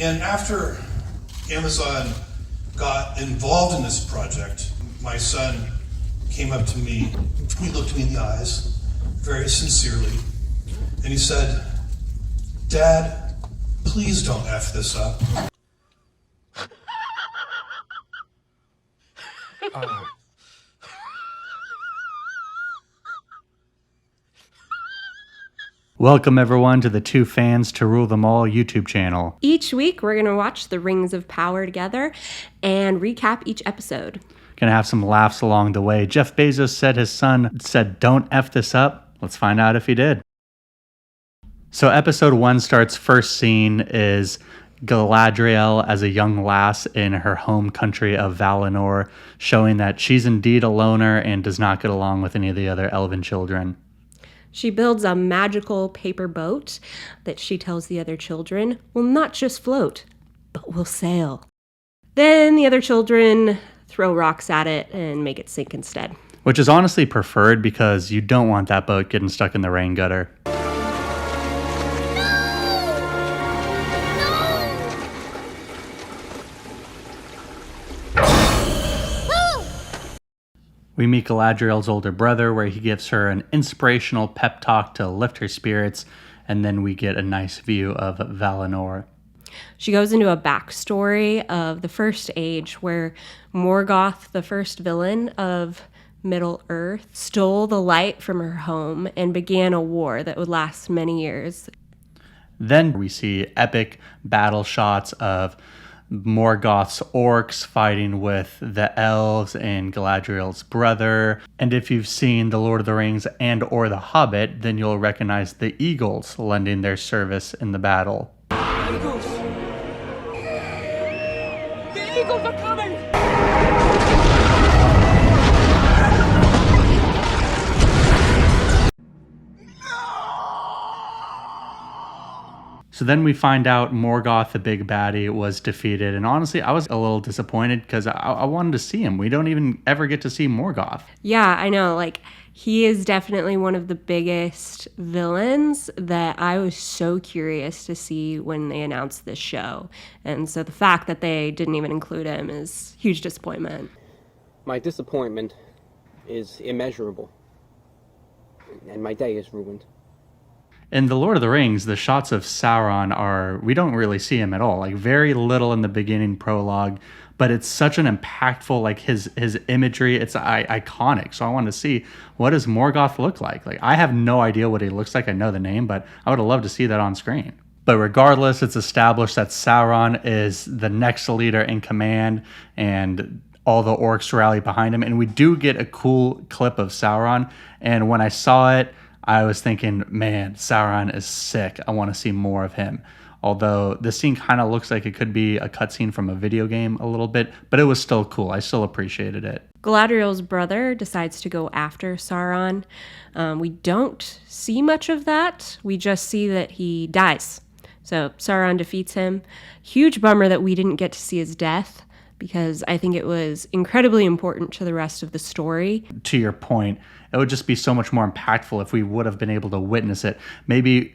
And after Amazon got involved in this project, my son came up to me, he looked me in the eyes very sincerely, and he said, "Dad, please don't F this up." Welcome everyone to the Two Fans to Rule Them All YouTube channel. Each week we're going to watch the Rings of Power together and recap each episode. Gonna have some laughs along the way. Jeff Bezos said his son said, "Don't F this up." Let's find out if he did. So episode 1 starts, first scene is Galadriel as a young lass in her home country of Valinor, showing that she's indeed a loner and does not get along with any of the other elven children. She builds a magical paper boat that she tells the other children will not just float, but will sail. Then the other children throw rocks at it and make it sink instead. Which is honestly preferred because you don't want that boat getting stuck in the rain gutter. We meet Galadriel's older brother, where he gives her an inspirational pep talk to lift her spirits, and then we get a nice view of Valinor. She goes into a backstory of the First Age, where Morgoth, the first villain of Middle-earth, stole the light from her home and began a war that would last many years. Then we see epic battle shots of Morgoth's orcs fighting with the elves and Galadriel's brother. And if you've seen The Lord of the Rings and or The Hobbit, then you'll recognize the eagles lending their service in the battle. Eagles! The eagles are coming! So then we find out Morgoth, the big baddie, was defeated. And honestly, I was a little disappointed because I wanted to see him. We don't even ever get to see Morgoth. Yeah, I know. He is definitely one of the biggest villains that I was so curious to see when they announced this show. And so the fact that they didn't even include him is huge disappointment. My disappointment is immeasurable. And my day is ruined. In The Lord of the Rings, the shots of Sauron we don't really see him at all. Very little in the beginning prologue, but it's such an impactful, his imagery, it's iconic. So I want to see, what does Morgoth look like? I have no idea what he looks like. I know the name, but I would have loved to see that on screen. But regardless, it's established that Sauron is the next leader in command, and all the orcs rally behind him. And we do get a cool clip of Sauron. And when I saw it, I was thinking, man, Sauron is sick. I want to see more of him. Although the scene kind of looks like it could be a cutscene from a video game a little bit, but it was still cool. I still appreciated it. Galadriel's brother decides to go after Sauron. We don't see much of that. We just see that he dies. So Sauron defeats him. Huge bummer that we didn't get to see his death, because I think it was incredibly important to the rest of the story. To your point, it would just be so much more impactful if we would have been able to witness it. Maybe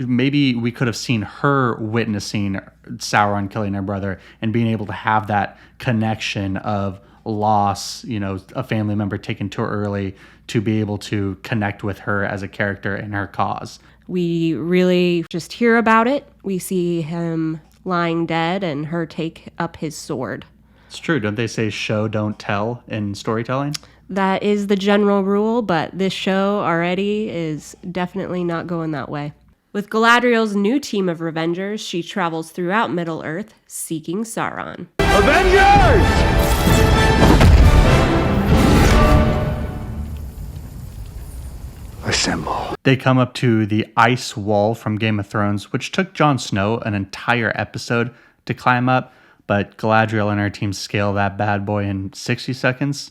we could have seen her witnessing Sauron killing her brother and being able to have that connection of loss, a family member taken too early, to be able to connect with her as a character and her cause. We really just hear about it. We see him lying dead and her take up his sword. It's true. Don't they say show, don't tell in storytelling? That is the general rule, but this show already is definitely not going that way. With Galadriel's new team of Revengers, she travels throughout Middle-earth seeking Sauron. Avengers! Assemble. They come up to the ice wall from Game of Thrones, which took Jon Snow an entire episode to climb up, but Galadriel and her team scale that bad boy in 60 seconds.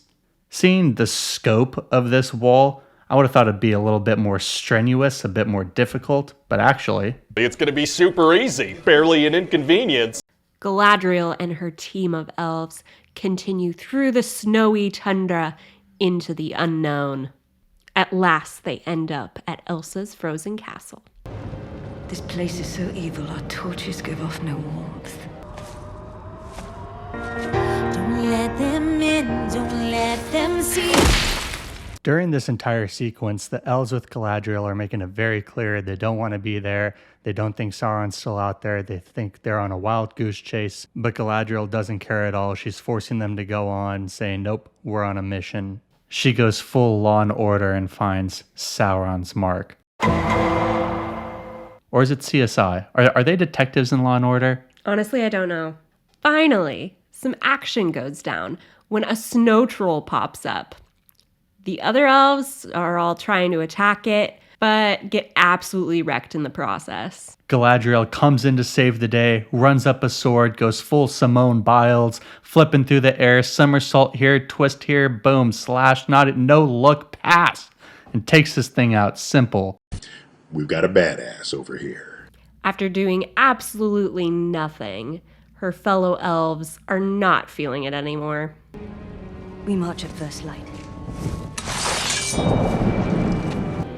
Seeing the scope of this wall, I would have thought it'd be a little bit more strenuous, a bit more difficult, but actually, it's going to be super easy, barely an inconvenience. Galadriel and her team of elves continue through the snowy tundra into the unknown. At last, they end up at Elsa's frozen castle. This place is so evil, our torches give off no warmth. sea. During this entire sequence, the elves with Galadriel are making it very clear they don't want to be there. They don't think Sauron's still out there. They think they're on a wild goose chase. But Galadriel doesn't care at all. She's forcing them to go on, saying, nope, we're on a mission. She goes full Law and Order and finds Sauron's mark. Or is it CSI? Are they detectives in Law and Order? Honestly, I don't know. Finally, some action goes down when a snow troll pops up. The other elves are all trying to attack it, but get absolutely wrecked in the process. Galadriel comes in to save the day, runs up a sword, goes full Simone Biles, flipping through the air, somersault here, twist here, boom, slash, no look, pass, and takes this thing out. Simple. We've got a badass over here. After doing absolutely nothing, her fellow elves are not feeling it anymore. We march at first light.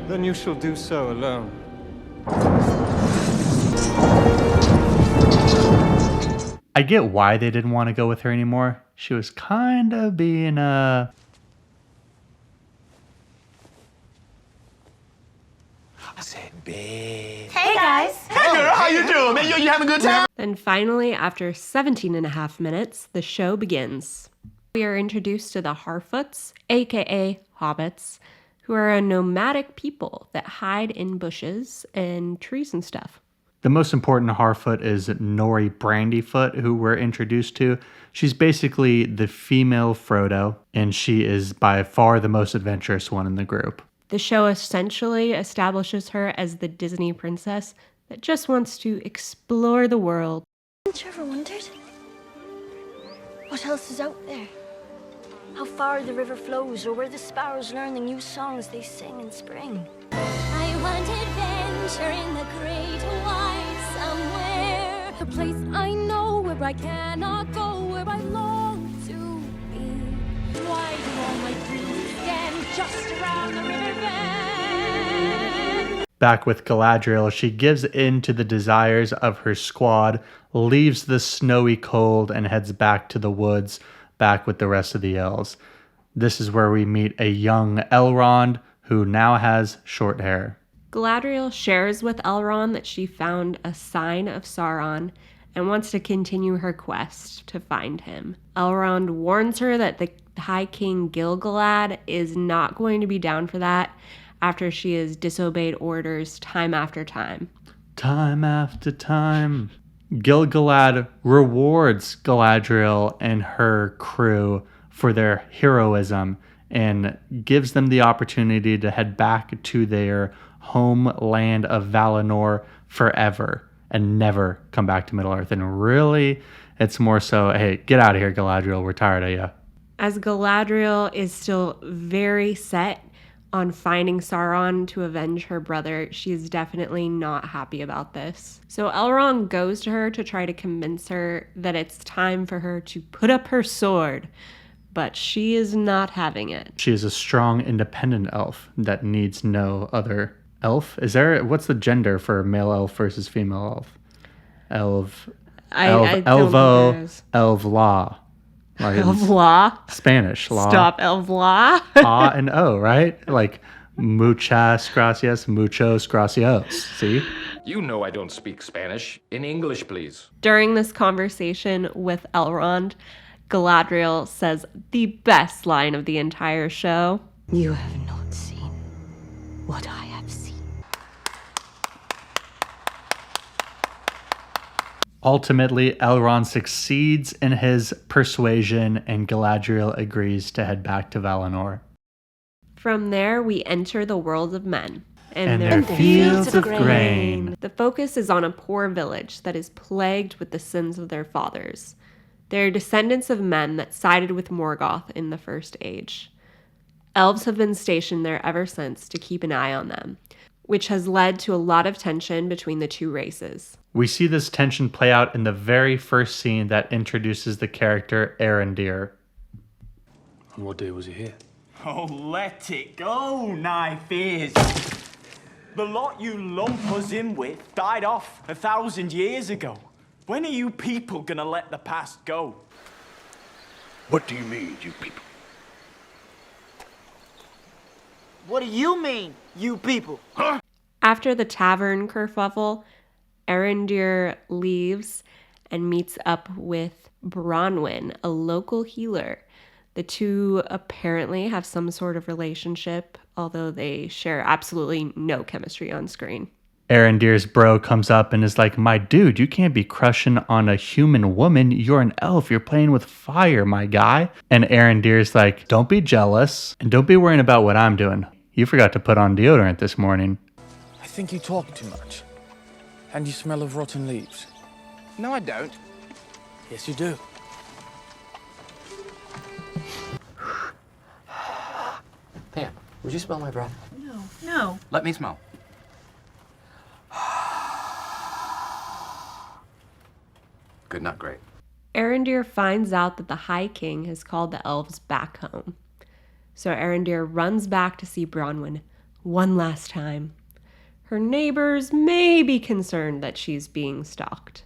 Then you shall do so alone. I get why they didn't want to go with her anymore. She was kind of being Hey guys! Hey girl, how you doing, man? You having a good time? Then finally, after 17 and a half minutes, the show begins. We are introduced to the Harfoots, aka hobbits, who are a nomadic people that hide in bushes and trees and stuff. The most important Harfoot is Nori Brandyfoot, who we're introduced to. She's basically the female Frodo, and she is by far the most adventurous one in the group. The show essentially establishes her as the Disney princess that just wants to explore the world. Haven't you ever wondered? What else is out there? How far the river flows, or where the sparrows learn the new songs they sing in spring. I want adventure in the great wide somewhere. A place I know where I cannot go, where I long to be. Why do all my dreams stand just around the river bend? Back with Galadriel, she gives in to the desires of her squad, leaves the snowy cold, and heads back to the woods, back with the rest of the elves. This is where we meet a young Elrond, who now has short hair. Galadriel shares with Elrond that she found a sign of Sauron and wants to continue her quest to find him. Elrond warns her that the High King Gil-galad is not going to be down for that after she has disobeyed orders time after time. Time after time. Gil-galad rewards Galadriel and her crew for their heroism and gives them the opportunity to head back to their homeland of Valinor forever and never come back to Middle-earth. And really, it's more so, hey, get out of here, Galadriel. We're tired of you. As Galadriel is still very set on finding Sauron to avenge her brother, she is definitely not happy about this. So Elrond goes to her to try to convince her that it's time for her to put up her sword, but she is not having it. She is a strong, independent elf that needs no other elf. What's the gender for male elf versus female elf? I don't think there Elvo, is. Elvla. Like Elvla? Spanish law. Stop, Elvla. A and O, right? Like muchas gracias, muchos gracios. See? You know I don't speak Spanish. In English, please. During this conversation with Elrond, Galadriel says the best line of the entire show. You have not seen what I have seen. Ultimately, Elrond succeeds in his persuasion and Galadriel agrees to head back to Valinor. From there, we enter the world of men. And their fields of grain. The focus is on a poor village that is plagued with the sins of their fathers. They are descendants of men that sided with Morgoth in the First Age. Elves have been stationed there ever since to keep an eye on them, which has led to a lot of tension between the two races. We see this tension play out in the very first scene that introduces the character Arondir. What day was he here? Oh, let it go, nigh fears. The lot you lump us in with died off 1,000 years ago. When are you people gonna let the past go? What do you mean, you people? What do you mean, you people? Huh? After the tavern kerfuffle, Arendir leaves and meets up with Bronwyn, a local healer. The two apparently have some sort of relationship, although they share absolutely no chemistry on screen. Arendir's bro comes up and is like, my dude, you can't be crushing on a human woman. You're an elf. You're playing with fire, my guy. And Arendir's like, don't be jealous and don't be worrying about what I'm doing. You forgot to put on deodorant this morning. I think you talk too much. And you smell of rotten leaves. No, I don't. Yes, you do. Pam, would you smell my breath? No. Let me smell. Good, not great. Arendir finds out that the High King has called the elves back home. So Arendir runs back to see Bronwyn one last time. Her neighbors may be concerned that she's being stalked.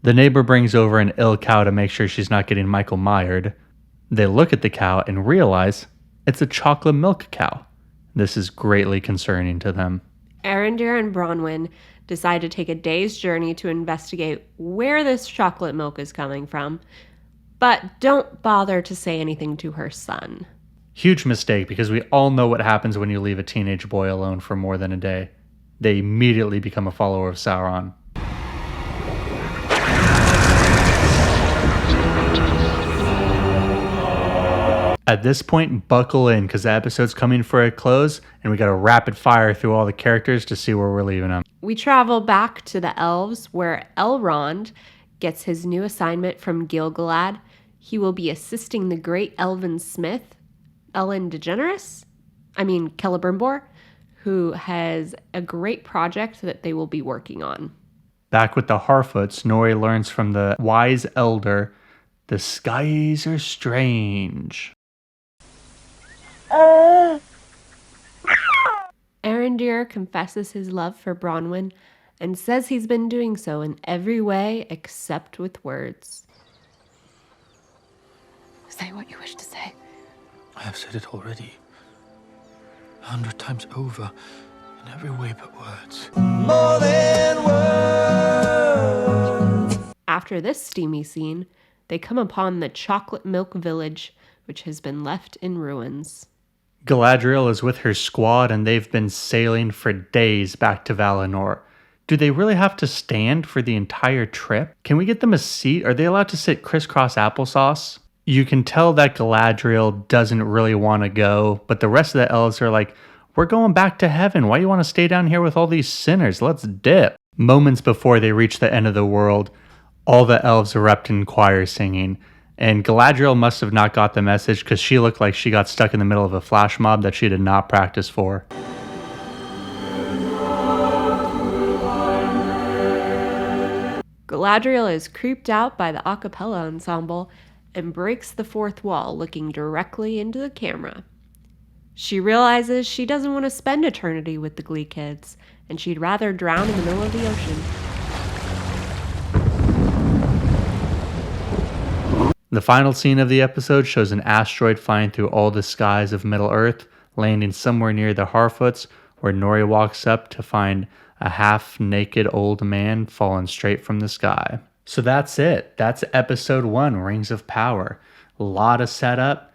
The neighbor brings over an ill cow to make sure she's not getting Michael Myered. They look at the cow and realize it's a chocolate milk cow. This is greatly concerning to them. Arendir and Bronwyn decide to take a day's journey to investigate where this chocolate milk is coming from, but don't bother to say anything to her son. Huge mistake, because we all know what happens when you leave a teenage boy alone for more than a day. They immediately become a follower of Sauron. At this point, buckle in, because the episode's coming for a close, and we got to rapid fire through all the characters to see where we're leaving them. We travel back to the elves, where Elrond gets his new assignment from Gil-galad. He will be assisting the great elven smith, Ellen DeGeneres, Celebrimbor, who has a great project that they will be working on. Back with the Harfoots, Nori learns from the wise elder, the skies are strange. Arendir confesses his love for Bronwyn and says he's been doing so in every way except with words. Say what you wish to say. I have said it already. 100 times over, in every way but words. More than words. After this steamy scene, they come upon the Chocolate Milk Village, which has been left in ruins. Galadriel is with her squad, and they've been sailing for days back to Valinor. Do they really have to stand for the entire trip? Can we get them a seat? Are they allowed to sit crisscross applesauce? You can tell that Galadriel doesn't really want to go, but the rest of the elves are like, we're going back to heaven. Why do you want to stay down here with all these sinners? Let's dip. Moments before they reach the end of the world, all the elves erupt in choir singing. And Galadriel must have not got the message, because she looked like she got stuck in the middle of a flash mob that she did not practice for. Galadriel is creeped out by the a cappella ensemble and breaks the fourth wall, looking directly into the camera. She realizes she doesn't want to spend eternity with the Glee kids, and she'd rather drown in the middle of the ocean. The final scene of the episode shows an asteroid flying through all the skies of Middle-earth, landing somewhere near the Harfoots, where Nori walks up to find a half-naked old man falling straight from the sky. So that's it. That's episode 1, Rings of Power. A lot of setup,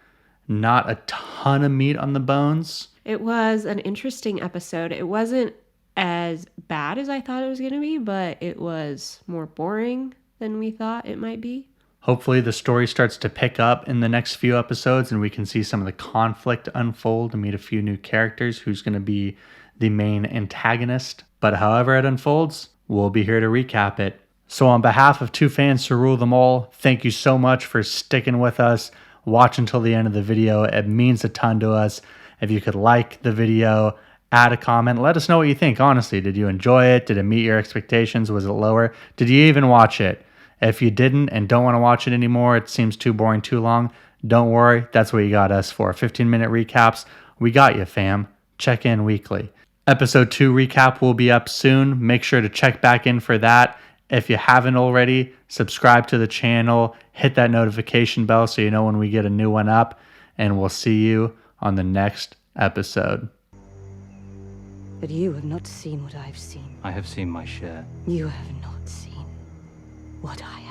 not a ton of meat on the bones. It was an interesting episode. It wasn't as bad as I thought it was going to be, but it was more boring than we thought it might be. Hopefully the story starts to pick up in the next few episodes and we can see some of the conflict unfold and meet a few new characters who's going to be the main antagonist. But however it unfolds, we'll be here to recap it. So on behalf of Two Fans to Rule Them All, thank you so much for sticking with us. Watch until the end of the video. It means a ton to us. If you could like the video, add a comment, let us know what you think. Honestly, did you enjoy it? Did it meet your expectations? Was it lower? Did you even watch it? If you didn't and don't want to watch it anymore, it seems too boring, too long, don't worry. That's what you got us for. 15-minute recaps. We got you, fam. Check in weekly. Episode 2 recap will be up soon. Make sure to check back in for that. If you haven't already, subscribe to the channel, hit that notification bell so you know when we get a new one up, and we'll see you on the next episode. But you have not seen what I've seen. I have seen my share. You have not seen what I